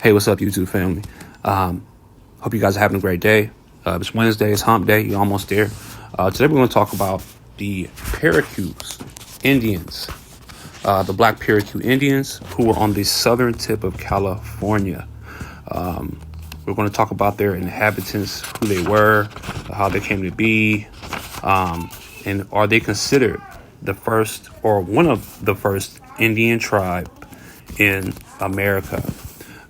Hey, what's up, YouTube family? Hope you guys are having a great day. It's Wednesday, it's hump day, you're almost there. Today we're going to talk about the Pericu Indians, the black Pericu Indians who were on the southern tip of California. We're going to talk about their inhabitants, who they were, how they came to be, and are they considered the first or one of the first Indian tribe in America.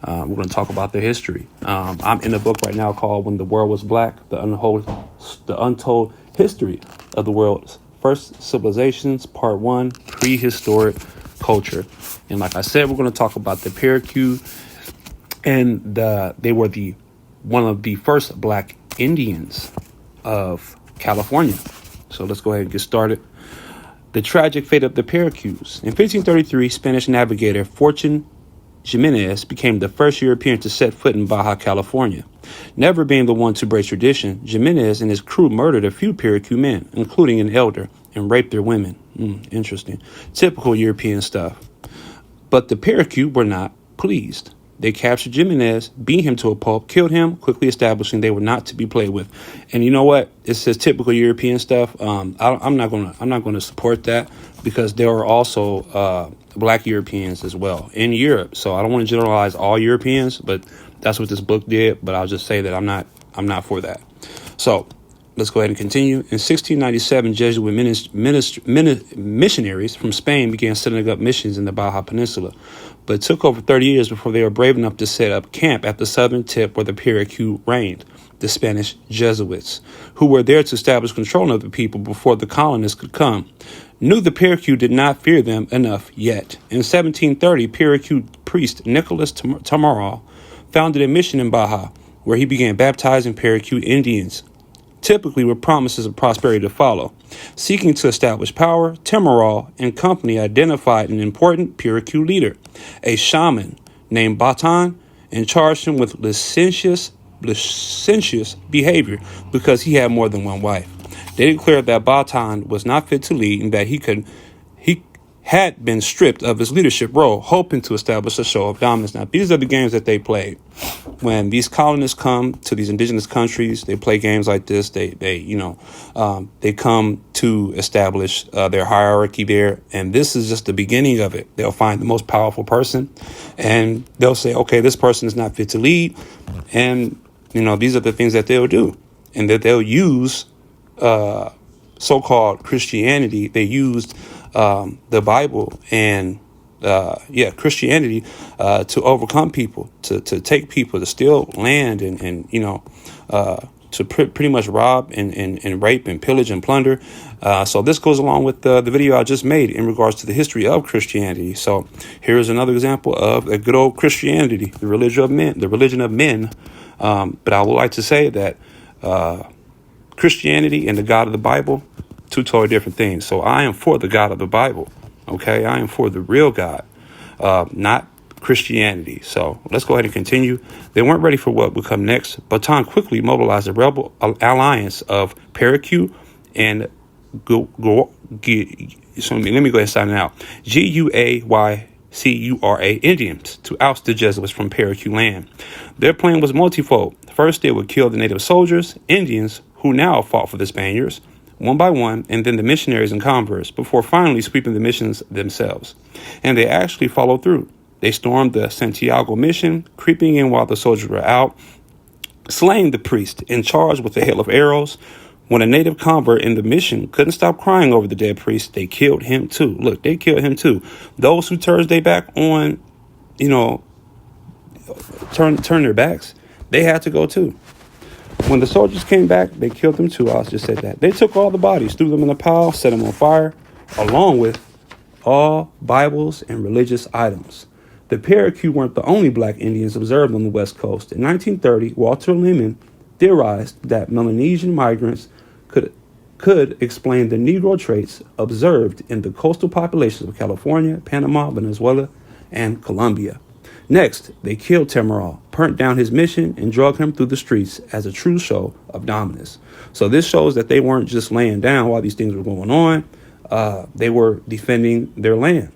We're going to talk about their history. I'm in a book right now called When the World Was Black, the Untold History of the World's First Civilizations, Part 1, Prehistoric Culture. And like I said, we're going to talk about the Pericu, and they were one of the first black Indians of California. So let's go ahead and get started. The tragic fate of the Pericus. In 1533, Spanish navigator Fortune Jimenez became the first European to set foot in Baja California. Never being the one to break tradition, Jimenez and his crew murdered a few Pericu men, including an elder, and raped their women. Interesting. Typical European stuff. But the Pericu were not pleased. They captured Jimenez, beat him to a pulp, killed him, quickly establishing they were not to be played with. And you know what? It says typical European stuff. I'm not gonna support that, because there are also black Europeans as well in Europe. So I don't want to generalize all Europeans, but that's what this book did. But I'll just say that I'm not for that. So let's go ahead and continue. In 1697, Jesuit missionaries from Spain began setting up missions in the Baja Peninsula, but it took over 30 years before they were brave enough to set up camp at the southern tip where the Pericu reigned, the Spanish Jesuits, who were there to establish control of the people before the colonists could come, knew the Pericu did not fear them enough yet. In 1730, Pericu priest Nicholas Tamaral founded a mission in Baja, where he began baptizing Pericu Indians, typically with promises of prosperity to follow. Seeking to establish power, Tamaral and company identified an important Pericu leader, a shaman named Batan, and charged him with licentious behavior because he had more than one wife. They declared that Batan was not fit to lead and that he had been stripped of his leadership role, hoping to establish a show of dominance. Now, these are the games that they played. When these colonists come to these indigenous countries, they play games like this. They come to establish their hierarchy there, and this is just the beginning of it. They'll find the most powerful person, and they'll say, okay, this person is not fit to lead, and these are the things that they'll do, and that they'll use so-called Christianity. They used the Bible and Christianity to overcome people, to take people, to steal land, and to pretty much rob and rape and pillage and plunder. So this goes along with the video I just made in regards to the history of Christianity. So here's another example of a good old Christianity, the religion of men. But I would like to say that Christianity and the God of the Bible, two totally different things. So I am for the God of the Bible. Okay, I am for the real God, not Christianity. So let's go ahead and continue. They weren't ready for what would come next. Batan quickly mobilized a rebel alliance of Pericu and so let me go ahead and sign it out. Guaycura Indians to oust the Jesuits from Pericu land. Their plan was multifold. First, they would kill the native soldiers, Indians, who now fought for the Spaniards, one by one, and then the missionaries and converts, before finally sweeping the missions themselves. And they actually followed through. They stormed the Santiago mission, creeping in while the soldiers were out, slaying the priest and charged with a hail of arrows. When a native convert in the mission couldn't stop crying over the dead priest, they killed him too. Look, they killed him too. Those who turned their back on, turn their backs, they had to go too. When the soldiers came back, they killed them too. I just said that. They took all the bodies, threw them in a pile, set them on fire, along with all Bibles and religious items. The Pericu weren't the only black Indians observed on the West Coast. In 1930, Walter Lippmann theorized that Melanesian migrants could explain the Negro traits observed in the coastal populations of California, Panama, Venezuela, and Colombia. Next, they killed Tamaral, burnt down his mission, and dragged him through the streets as a true show of dominance. So this shows that they weren't just laying down while these things were going on. They were defending their land.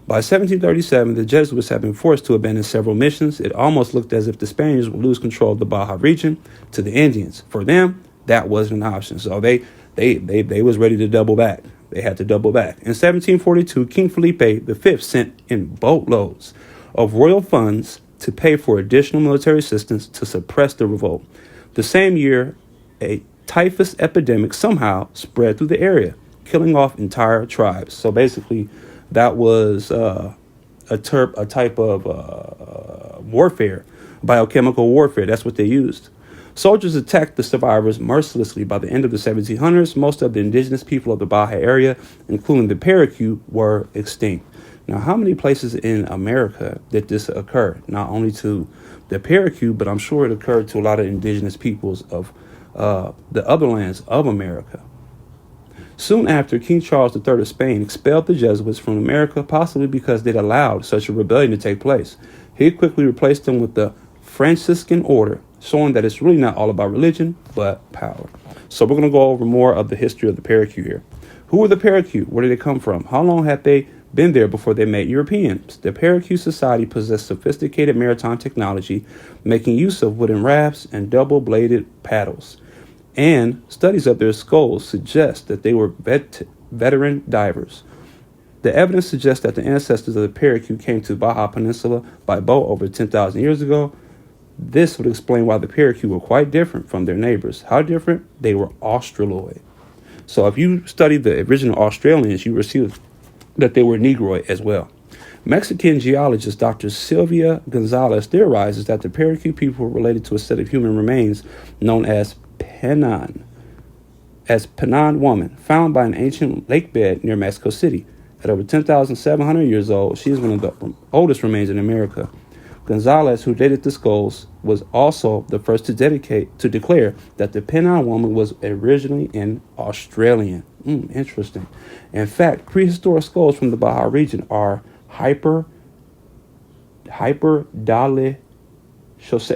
By 1737, the Jesuits had been forced to abandon several missions. It almost looked as if the Spaniards would lose control of the Baja region to the Indians. For them, that wasn't an option. So they was ready to double back. They had to double back. In 1742, King Felipe V sent in boatloads of royal funds to pay for additional military assistance to suppress the revolt. The same year, a typhus epidemic somehow spread through the area, killing off entire tribes. So basically, that was a type of warfare, biochemical warfare. That's what they used. Soldiers attacked the survivors mercilessly. By the end of the 1700s, most of the indigenous people of the Baja area, including the Pericu, were extinct. Now, how many places in America did this occur? Not only to the Pericu, but I'm sure it occurred to a lot of indigenous peoples of the other lands of America. Soon after, King Charles III of Spain expelled the Jesuits from America, possibly because they'd allowed such a rebellion to take place. He quickly replaced them with the Franciscan order, showing that it's really not all about religion, but power. So we're going to go over more of the history of the Pericu here. Who were the Pericu? Where did they come from? How long had they been there before they met Europeans? The Pericu society possessed sophisticated maritime technology, making use of wooden rafts and double-bladed paddles. And studies of their skulls suggest that they were veteran divers. The evidence suggests that the ancestors of the Pericu came to Baja Peninsula by boat over 10,000 years ago. This would explain why the Pericu were quite different from their neighbors. How different? They were Australoid. So if you study the original Australians, you will see that they were Negroid as well. Mexican geologist Dr. Sylvia Gonzalez theorizes that the Pericu people were related to a set of human remains known as Penan woman, found by an ancient lake bed near Mexico City. At over 10,700 years old, she is one of the oldest remains in America. Gonzalez, who dated the skulls, was also the first to declare that the Penan woman was originally an Australian. Interesting. In fact, prehistoric skulls from the Baja region are listen,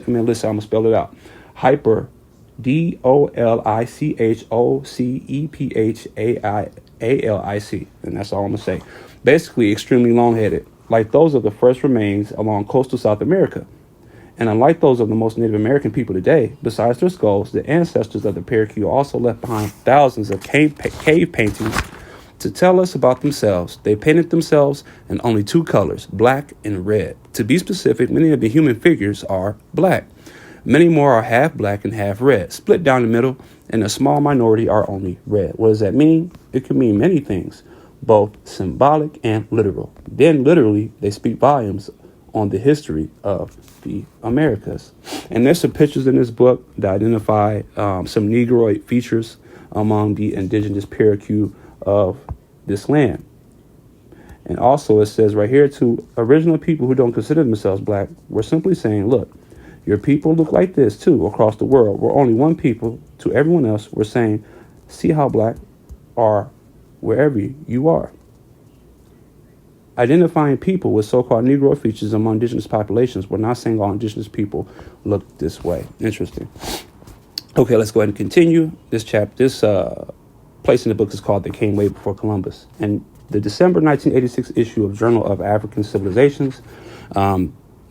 I'm going to spell it out. DOLICHOCEPHAIALIC. And that's all I'm going to say. Basically, extremely long-headed, like those of the first remains along coastal South America. And unlike those of the most Native American people today, besides their skulls, the ancestors of the Pericu also left behind thousands of cave paintings to tell us about themselves. They painted themselves in only two colors, black and red. To be specific, many of the human figures are black. Many more are half black and half red, split down the middle, and a small minority are only red. What does that mean? It can mean many things, both symbolic and literal. Then literally, they speak volumes on the history of the Americas. And there's some pictures in this book that identify some Negroid features among the indigenous Pericu of this land. And also it says right here, to original people who don't consider themselves black, we're simply saying, look, your people look like this too across the world. We're only one people. To everyone else, we're saying, see how black are wherever you are. Identifying people with so-called Negro features among indigenous populations. We're not saying all indigenous people look this way. Interesting. Okay, let's go ahead and continue. This place in the book is called They Came Way Before Columbus. And the December 1986 issue of Journal of African Civilizations,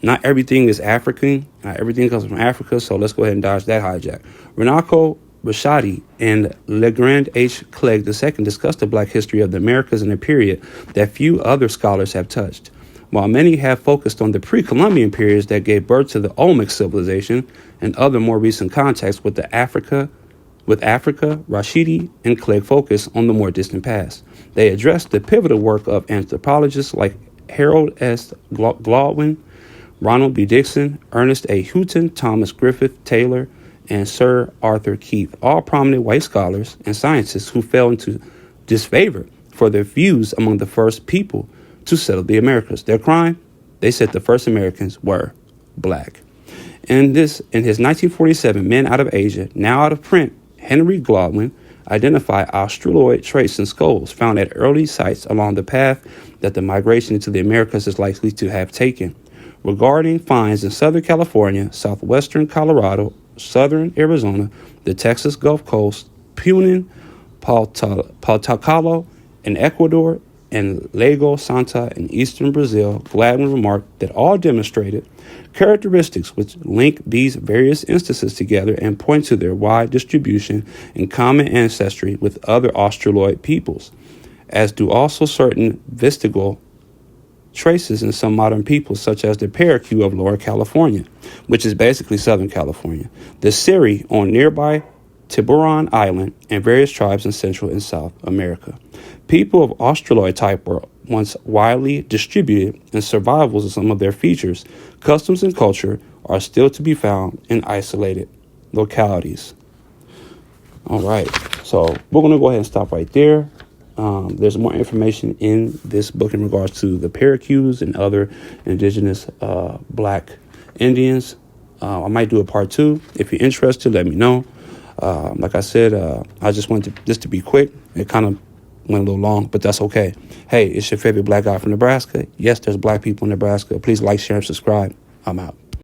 not everything is African. Not everything comes from Africa, so let's go ahead and dodge that hijack. Renako Rashadi and Legrand H. Clegg II discussed the black history of the Americas in a period that few other scholars have touched. While many have focused on the pre-Columbian periods that gave birth to the Olmec civilization and other more recent contexts with Africa, Rashidi and Clegg focus on the more distant past. They addressed the pivotal work of anthropologists like Harold S. Gladwin, Ronald B. Dixon, Ernest A. Houghton, Thomas Griffith Taylor, and Sir Arthur Keith, all prominent white scholars and scientists who fell into disfavor for their views among the first people to settle the Americas. Their crime? They said the first Americans were black. In his 1947 Men Out of Asia, now out of print, Henry Gladwin identified Australoid traits and skulls found at early sites along the path that the migration into the Americas is likely to have taken. Regarding finds in Southern California, southwestern Colorado, southern Arizona, the Texas Gulf Coast, Punin, Paltacalo, and Ecuador, and Lago Santa in eastern Brazil, Gladwin remarked that all demonstrated characteristics which link these various instances together and point to their wide distribution and common ancestry with other Australoid peoples, as do also certain vestigial traces in some modern peoples, such as the Pericu of Lower California, which is basically Southern California, the Seri on nearby Tiburon Island, and various tribes in Central and South America. People of Australoid type were once widely distributed, and survivals of some of their features, customs, and culture are still to be found in isolated localities. All right, so we're going to go ahead and stop right there. There's more information in this book in regards to the Pericus and other indigenous black Indians. I might do a part 2. If you're interested, let me know. Like I said, I just wanted this to be quick. It kind of went a little long, but that's okay. Hey, it's your favorite black guy from Nebraska. Yes, there's black people in Nebraska. Please like, share, and subscribe. I'm out.